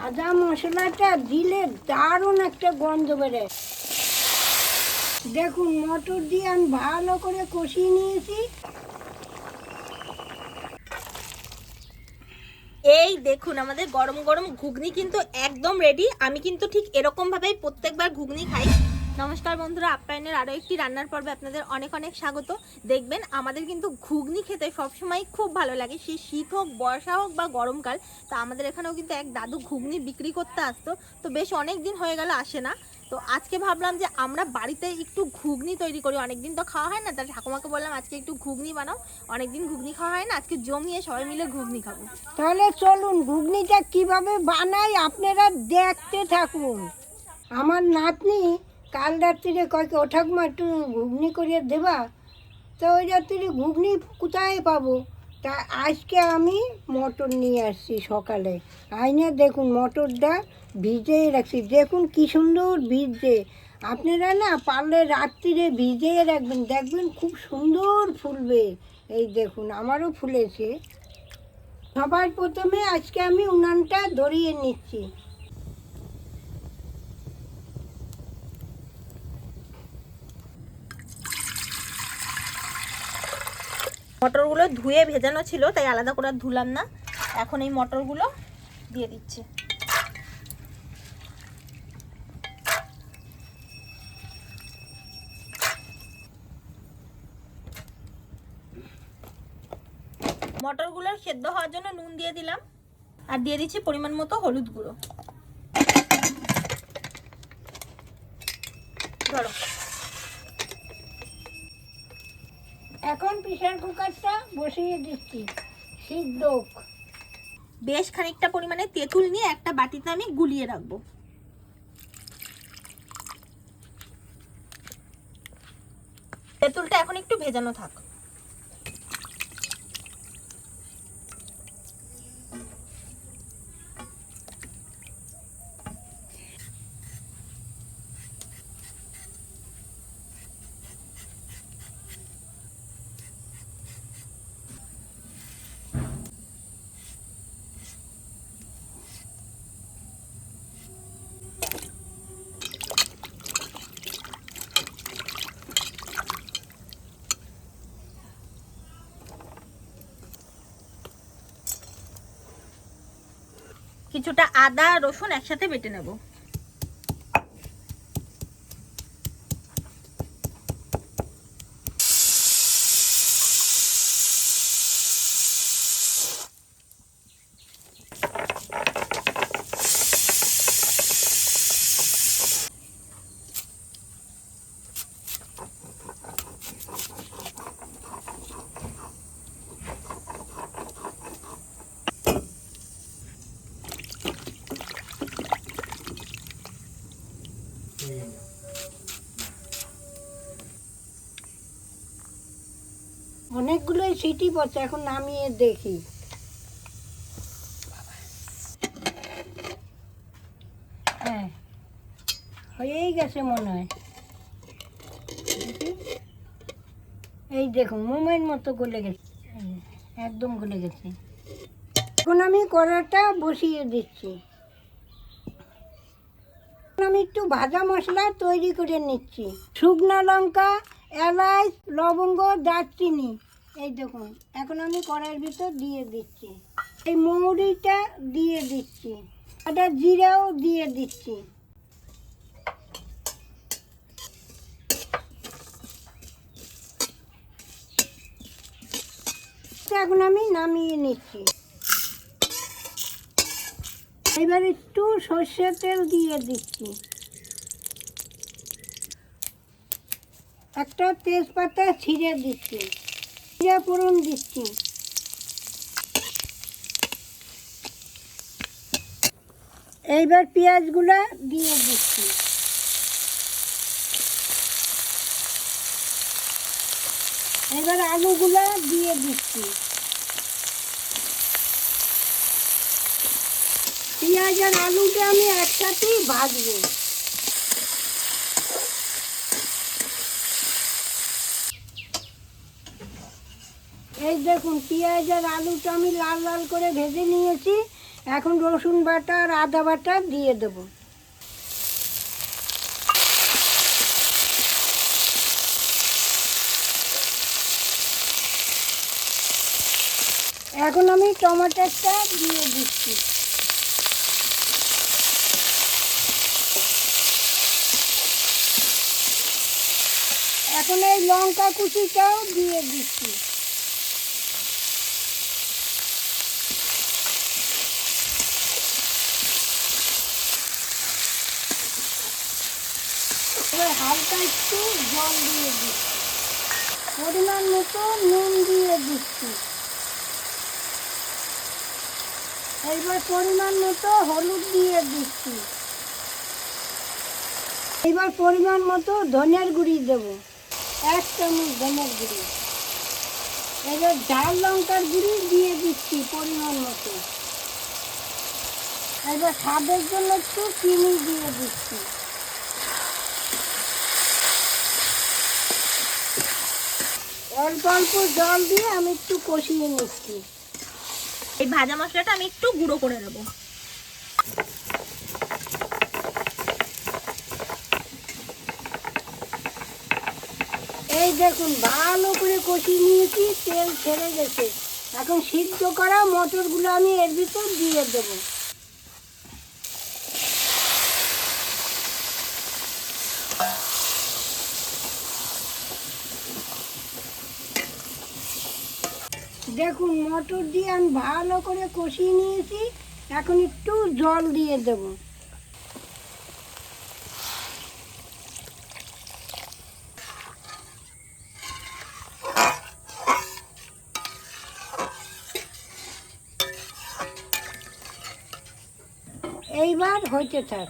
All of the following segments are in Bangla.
ভাজা মশলাটা দিলে দারুণ একটা গন্ধ বেরোয়। দেখুন মটর দিয়ে আমি ভালো করে কষিয়ে নিয়েছি। এই দেখুন আমাদের গরম গরম ঘুগনি কিন্তু একদম রেডি। আমি কিন্তু ঠিক এরকম ভাবেই প্রত্যেকবার ঘুগনি খাই। নমস্কার বন্ধুরা, আপ্যায়নের আরও একটি রান্নার পর্বে আপনাদের অনেক অনেক স্বাগত। দেখবেন আমাদের কিন্তু ঘুগনি খেতে সবসময় খুব ভালো লাগে, সে শীত হোক, বর্ষা হোক বা গরমকাল। তো আমাদের এখানেও কিন্তু এক দাদু ঘুগনি বিক্রি করতে আসতো, তো বেশ অনেক দিন হয়ে গেল আসে না। তো আজকে ভাবলাম যে আমরা বাড়িতে একটু ঘুগনি তৈরি করি, অনেকদিন তো খাওয়া হয় না। তার ঠাকুমাকে বললাম আজকে একটু ঘুগনি বানাও, অনেকদিন ঘুগনি খাওয়া হয় না, আজকে জমিয়ে সবাই মিলে ঘুগনি খাবো। তাহলে চলুন ঘুগনিটা কিভাবে বানাই আপনারা দেখতে থাকুন। আমার নাতনি কাল রাত্রিরে কয়েক ও ঠাকুমা একটু ঘুগনি করিয়ে দেবা। তো ওই রাত্রিরে ঘুগনি কোথায় পাবো, তা আজকে আমি মটর নিয়ে আসছি সকালে। আইনে দেখুন মটরটা ভিজিয়ে রাখছি, দেখুন কি সুন্দর ভিজছে। আপনারা না পারলে রাত্রিরে ভিজিয়ে রাখবেন, দেখবেন খুব সুন্দর ফুলবে। এই দেখুন আমারও ফুলেছে। সবার প্রথমে আজকে আমি উনানটা ধরিয়ে নিচ্ছি। মটরগুলো ধুয়ে ভেজানো ছিল, তাই আলাদা করে আর ধুলাম না। এখন এই মটরগুলো দিয়ে দিচ্ছে। মটরগুলো সেদ্ধ হওয়ার জন্য নুন দিয়ে দিলাম, আর দিয়ে দিচ্ছি পরিমাণ মতো হলুদ গুঁড়ো। ধরো, এখন প্রেসার কুকারটা বসিয়ে দিচ্ছি সিদ্ধ। বেশ খানিকটা পরিমাণে তেঁতুল নিয়ে একটা বাটিতে আমি গুলিয়ে রাখবো। তেঁতুলটা এখন একটু ভেজানো থাক। কিছুটা আদা রসুন একসাথে বেটে নেব। অনেকগুলোই সিটি পড়ছে, এখন নামিয়ে দেখি। হ্যাঁ হয়েই গেছে মনে হয়। এই দেখুন মোমের মতো গলে গেছে, একদম গলে গেছে। এখন আমি কড়াটা বসিয়ে দিচ্ছি। আমি একটু ভাজা মশলা তৈরি করে নিচ্ছি। শুকনো লঙ্কা, এলাচ, লবঙ্গ, দারচিনি। এই দেখুন এখন আমি কড়াইয়ের ভিতর দিয়ে দিচ্ছি। এই মৌরিটা দিয়ে দিচ্ছি, একটা জিরাও দিয়ে দিচ্ছি। এখন আমি নামিয়ে নিচ্ছি। এবার একটু সর্ষের তেল দিয়ে দিচ্ছি, একটা তেজপাতা ছিঁড়ে দিচ্ছি, জিরা ফোড়ন দিচ্ছি। এইবার পেঁয়াজগুলা দিয়ে দিচ্ছি। এবার আলুগুলা দিয়ে দিচ্ছি। পেঁয়াজ আর আলুটা আমি একসাথেই ভাজবো। এই দেখুন পেঁয়াজ আর আলুটা আমি লাল লাল করে ভেজে নিয়েছি। এখন রসুন বাটা আর আদা বাটা দিয়ে দেবো। এখন আমি টমেটোটা দিয়ে দিচ্ছি। এখন এই লঙ্কা কুচিটাও দিয়ে দিচ্ছি। এবার হালকা একটু জল দিয়ে দিচ্ছি, পরিমাণ মতো নুন দিয়ে দিচ্ছি, এইবার পরিমাণ মতো হলুদ দিয়ে দিচ্ছি, এবার পরিমাণ মতো ধনিয়ার গুঁড়ি দেবো, 1 চামচ ধনিয়ার গুঁড়ি। এবার ঝাল লঙ্কার গুঁড়ি দিয়ে দিচ্ছি পরিমাণ মতো। এবার স্বাদের জন্য একটু চিনি দিয়ে দিচ্ছি। অল্প অল্প জল দিয়ে আমি একটু কষিয়ে নিচ্ছি। এই ভাজা মশলাটা আমি একটু গুঁড়ো করে নেব। এই দেখুন ভালো করে কষিয়ে নিয়েছি, তেল ছেড়ে গেছে। এখন সিদ্ধ করা মটরগুলো আমি এর ভিতর দিয়ে দেবো। দেখুন মটর দিয়ে আমি ভালো করে কষিয়ে নিয়েছি, এখন একটু জল দিয়ে দেবো। এইবার হইতে থাক।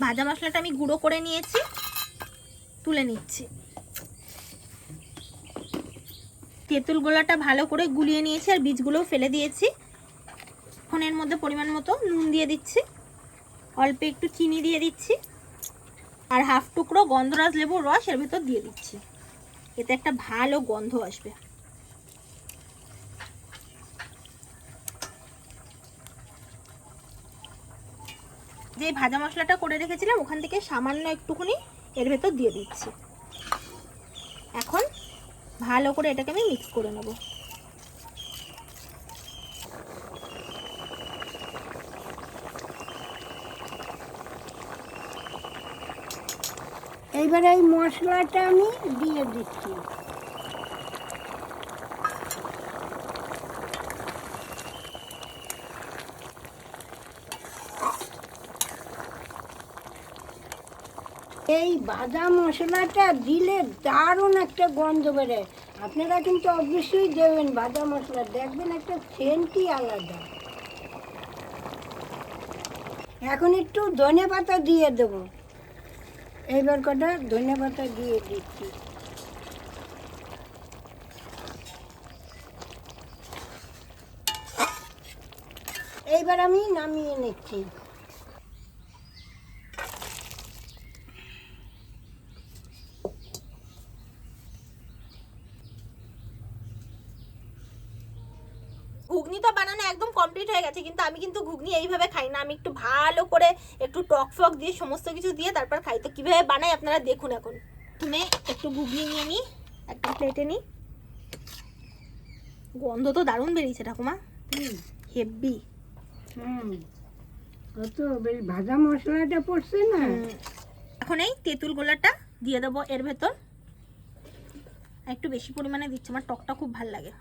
ভাজা মশলাটা আমি গুঁড়ো করে নিয়েছি, তুলে নিচ্ছি। তেঁতুল গোলাটা ভালো করে গুলিয়ে নিয়েছি আর বীজগুলোও ফেলে দিয়েছি। এখন এর মধ্যে পরিমাণ মতো নুন দিয়ে দিচ্ছি, অল্প একটু চিনি দিয়ে দিচ্ছি, আর হাফ টুকরো গন্ধরাজ লেবুর রস এর ভিতর দিয়ে দিচ্ছি। এতে একটা ভালো গন্ধ আসবে। যে ভাজা মশলাটা করে রেখেছিলাম ওখান থেকে সামান্য একটুখানি এর ভেতর দিয়ে দিচ্ছি। এখন ভালো করে এটাকে আমি মিক্স করে নেব। এইবার এই মশলাটা আমি দিয়ে দিচ্ছি। এই ভাজা মশলাটা দিলে দারুণ একটা গন্ধ বেরোয়। আপনারা কিন্তু অবশ্যই দেবেন ভাজা মশলা, দেখবেন একটা সেন্টই আলাদা। এখন একটু ধনে পাতা দিয়ে দেবো। এইবার কটা ধনে পাতা দিয়ে দিচ্ছি। এইবার আমি নামিয়ে নিচ্ছি। ঘুগনি তো বানানো একদম কমপ্লিট হয়ে গেছে, কিন্তু আমি কিন্তু ঘুগনি এইভাবে খাই না। আমি একটু ভালো করে একটু টক ফক দিয়ে সমস্ত কিছু দিয়ে তারপর খাই। তো কীভাবে বানাই আপনারা দেখুন। এখন তুমি একটু ঘুগনি নিয়ে নিই, একটা প্লেটে নিই। গন্ধ তো দারুণ বেরিয়েছে ঠাকুমা, হেভি। কত বেশ ভাজা মশলাটা পড়ছে না। এখন এই তেঁতুল গোলাটা দিয়ে দেবো এর ভেতর। একটু বেশি পরিমাণে দিচ্ছি, আমার টকটা খুব ভালো লাগে।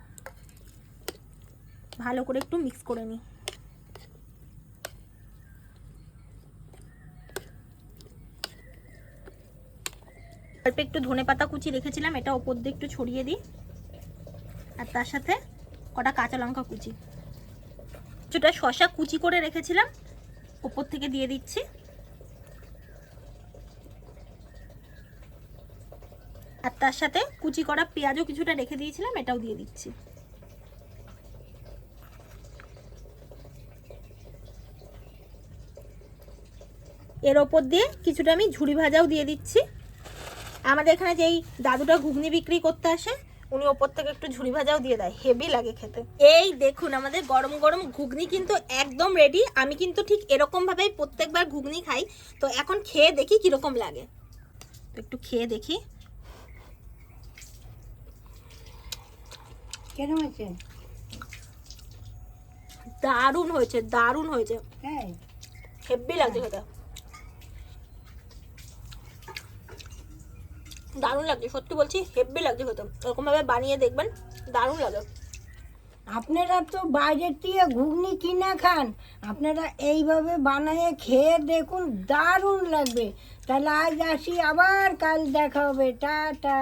ভালো করে একটু মিক্স করে নিই। অল্প একটু ধনেপাতা কুচি রেখেছিলাম, এটা ওপর দিয়ে একটু ছড়িয়ে দিই। আর তার সাথে কটা কাঁচা লঙ্কা কুচি, কিছুটা শসা কুচি করে রেখেছিলাম ওপর থেকে দিয়ে দিচ্ছি। আর তার সাথে কুচি করা পেঁয়াজও কিছুটা রেখে দিয়েছিলাম, এটাও দিয়ে দিচ্ছি। এর ওপর দিয়ে কিছুটা আমি ঝুরি ভাজাও দিয়ে দিচ্ছি। আমাদের এখানে যেই দাদুটা ঘুগনি বিক্রি করতে আসে উনি ওপর থেকে একটু ঝুড়ি ভাজাও দিয়ে দেয়, হেভি লাগে খেতে। এই দেখুন আমাদের গরম গরম ঘুগনি কিন্তু একদম রেডি। আমি কিন্তু ঠিক এরকম ভাবেই প্রত্যেকবার ঘুগনি খাই। তো এখন খেয়ে দেখি কিরকম লাগে, একটু খেয়ে দেখি। কেমন আছে? দারুণ হয়েছে, দারুণ হয়েছে, হ্যাঁ হেভি লাগছে খেতে, দারুণ লাগছে, সত্যি বলছি হেভি লাগছে খেতে। এরকম ভাবে বানিয়ে দেখবেন, দারুণ লাগে। আপনারা তো বাইরের থেকে ঘুগনি কিনা খান, আপনারা এইভাবে বানিয়ে খেয়ে দেখুন, দারুণ লাগবে। তাহলে আজ আসি, আবার কাল দেখা হবে, টাটা।